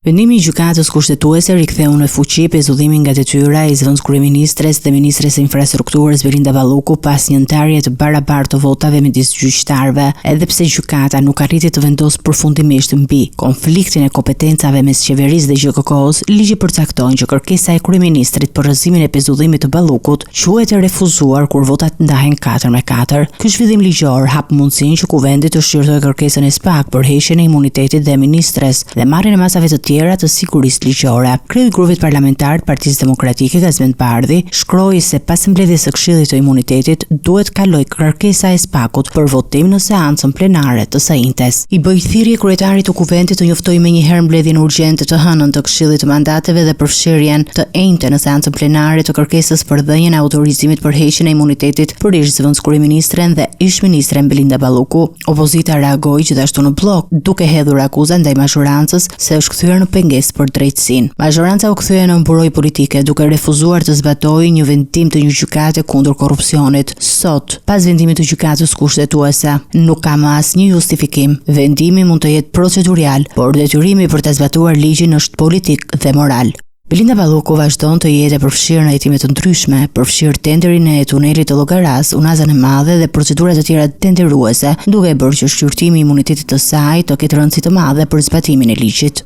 Vendimi I gjykatës kushtetuese riktheu në fuqi pezullimin nga detyra e zëvendëskryeministres dhe ministres së infrastrukturës Belinda Balluku pas një ndarje të barabartë të votave midis gjyqtarëve, edhe pse gjykata nuk arriti të vendosë përfundimisht mbi konfliktin e kompetencave mes qeverisë dhe GJK-s, ligji përcakton që kërkesa e kryeministrit për rrëzimin e pezullimit të Ballukut quhet e refuzuar kur votat ndahen 4-4. Ky zhvillim ligjor hap mundësinë që kuvendi të shqyrtojë kërkesën e SPAK për heqjen e imunitetit dhe ministres dhe marrjen e masave të tjera të sigurisë ligjore. Kreu I grupit parlamentar të Partisë Demokratike Gazmend Bardhi shkroi se pas mbledhjes së Këshillit të Imunitetit duhet kaloj kërkesa e SPAK-ut për votim në seancën plenare të së njëjtës. I bëj thirrje kryetarit të kuvendit të njoftojë menjëherë mbledhjen urgjente të hënën të Këshillit të Mandateve dhe përfshirjen të enjte në seancën plenare të kërkesës për dhënien e autorizimit për heqjen e imunitetit për ish zëvendëskryeministren dhe ish ministren Belinda Balluku. Opozita reagoi gjithashtu në blok, duke hedhur akuza ndaj mazhorancës se është kthyer në pengesë për drejtësinë. Mazhoranca u kthye në mburoj politike duke refuzuar të zbatojë një vendim të një gjykate kundër korrupsionit. Sot, pas vendimit të gjykatës kushtetuese, nuk ka më asnjë justifikim. Vendimi mund të jetë procedurial, por detyrimi për të zbatuar ligjin është politik dhe moral. Belinda Balluku vazhdon të jetë e përfshirë në hetime të ndryshme, përfshirë tenderin e tunelit të Llogaras, Unazën e Madhe dhe procedurat të tjera tenderuese, duke bërë që shqyrtimi I imunitetit të saj të ketë rëndësi të madhe për zbatimin e ligjit.